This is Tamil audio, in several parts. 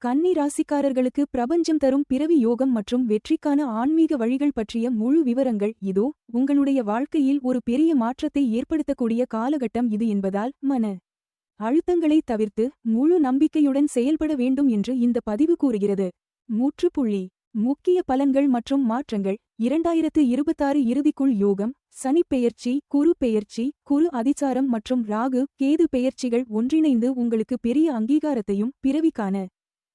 கன்னி ராசிக்காரர்களுக்கு பிரபஞ்சம் தரும் பிறவி யோகம் மற்றும் வெற்றிக்கான ஆன்மீக வழிகள் பற்றிய முழு விவரங்கள் இதோ. உங்களுடைய வாழ்க்கையில் ஒரு பெரிய மாற்றத்தை ஏற்படுத்தக்கூடிய காலகட்டம் இது என்பதால் மன அழுத்தங்களை தவிர்த்து முழு நம்பிக்கையுடன் செயல்பட வேண்டும் என்று இந்த பதிவு கூறுகிறது. முற்றுப்புள்ளி. முக்கிய பலன்கள் மற்றும் மாற்றங்கள் 2026 இறுதிக்குள் யோகம், சனி பெயர்ச்சி, குரு பெயர்ச்சி, குரு அதிசாரம் மற்றும் ராகு கேது பெயர்ச்சிகள் ஒன்றிணைந்து உங்களுக்கு பெரிய அங்கீகாரத்தையும் பிறவிக்கான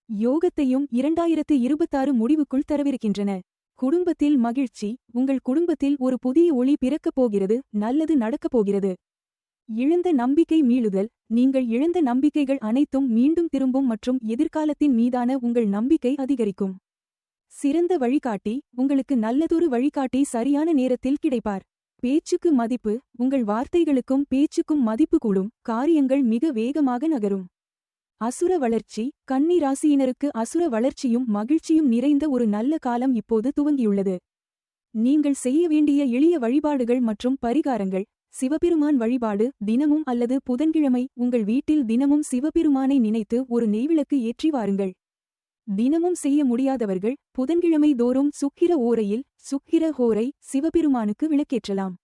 யோகத்தையும் 2026 முடிவுக்குள் தரவிருக்கின்றன. குடும்பத்தில் மகிழ்ச்சி. உங்கள் குடும்பத்தில் ஒரு புதிய ஒளி பிறக்கப் போகிறது, நல்லது நடக்கப் போகிறது. இழந்த நம்பிக்கை மீளுதல். நீங்கள் இழந்த நம்பிக்கைகள் அனைத்தும் மீண்டும் திரும்பும் மற்றும் எதிர்காலத்தின் மீதான உங்கள் நம்பிக்கை அதிகரிக்கும். சிறந்த வழிகாட்டி. உங்களுக்கு நல்லதொரு வழிகாட்டி சரியான நேரத்தில் கிடைப்பார். பேச்சுக்கு மதிப்பு. உங்கள் வார்த்தைகளுக்கும் பேச்சுக்கும் மதிப்பு கூடும், காரியங்கள் மிக வேகமாக நகரும். அசுர வளர்ச்சி. கன்னி ராசியினருக்கு அசுர வளர்ச்சியும் மகிழ்ச்சியும் நிறைந்த ஒரு நல்ல காலம் இப்போது துவங்கியுள்ளது. நீங்கள் செய்ய வேண்டிய எளிய வழிபாடுகள் மற்றும் பரிகாரங்கள். சிவபெருமான் வழிபாடு. தினமும் அல்லது புதன்கிழமை உங்கள் வீட்டில் தினமும் சிவபெருமானை நினைத்து ஒரு நெய்விளக்கு ஏற்றி வாருங்கள். தினமும் செய்ய முடியாதவர்கள் புதன்கிழமை தோறும் சுக்கிர ஓரையில் சுக்கிர ஹோரை சிவபெருமானுக்கு விளக்கேற்றலாம்.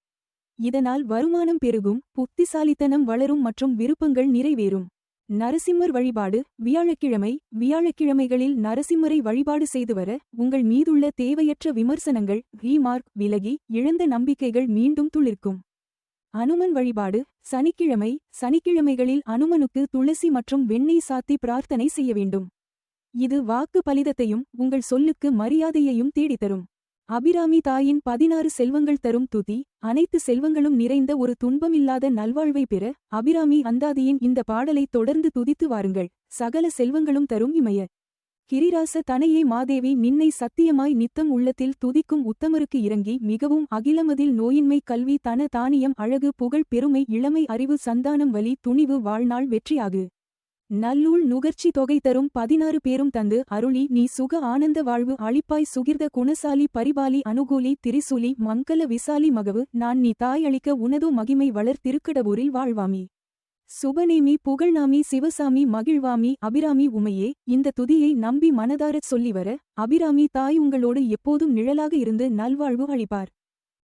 இதனால் வருமானம் பெருகும், புத்திசாலித்தனம் வளரும் மற்றும் விருப்பங்கள் நிறைவேறும். நரசிம்மர் வழிபாடு. வியாழக்கிழமைகளில் நரசிம்மரை வழிபாடு செய்து வர உங்கள் மீதுள்ள தேவையற்ற விமர்சனங்கள் ரீமார்க் விலகி இழந்த நம்பிக்கைகள் மீண்டும் துளிர்க்கும். அனுமன் வழிபாடு. சனிக்கிழமைகளில் அனுமனுக்கு துளசி மற்றும் வெண்ணெய் சாத்தி பிரார்த்தனை செய்ய வேண்டும். இது வாக்கு பலிதத்தையும் உங்கள் சொல்லுக்கு மரியாதையையும் தேடித்தரும். அபிராமி தாயின் 16 செல்வங்கள் தரும் துதி. அனைத்து செல்வங்களும் நிறைந்த ஒரு துன்பமில்லாத நல்வாழ்வை பெற அபிராமி அந்தாதியின் இந்த பாடலை தொடர்ந்து துதித்து வாருங்கள். சகல செல்வங்களும் தரும் இமய கிரிராச தனையே மாதேவி நின்னை சத்தியமாய் நித்தம் உள்ளத்தில் துதிக்கும் உத்தமருக்கு இறங்கி மிகவும் அகிலமதில் நோயின்மை கல்வி தன தானியம் அழகு புகழ் பெருமை இளமை அறிவு சந்தானம் வலி துணிவு வாழ்நாள் வெற்றியாகு. நல்லூழ் நுகர்ச்சி தொகை தரும் 16 பேரும் தந்து அருளி நீ சுக ஆனந்த வாழ்வு அளிப்பாய் சுகிர்த குணசாலி பரிபாலி அனுகூலி திரிசூலி மங்கல விசாலி மகவு நான் நீ தாய் அளிக்க உனதோ மகிமை வளர் திருக்கடவூரில் வாழ்வாமி சுபநேமி புகழ்நாமி சிவசாமி மகிழ்வாமி அபிராமி உமையே. இந்த துதியை நம்பி மனதாரச் சொல்லிவர அபிராமி தாய் உங்களோடு எப்போதும் நிழலாக இருந்து நல்வாழ்வு அளிப்பார்.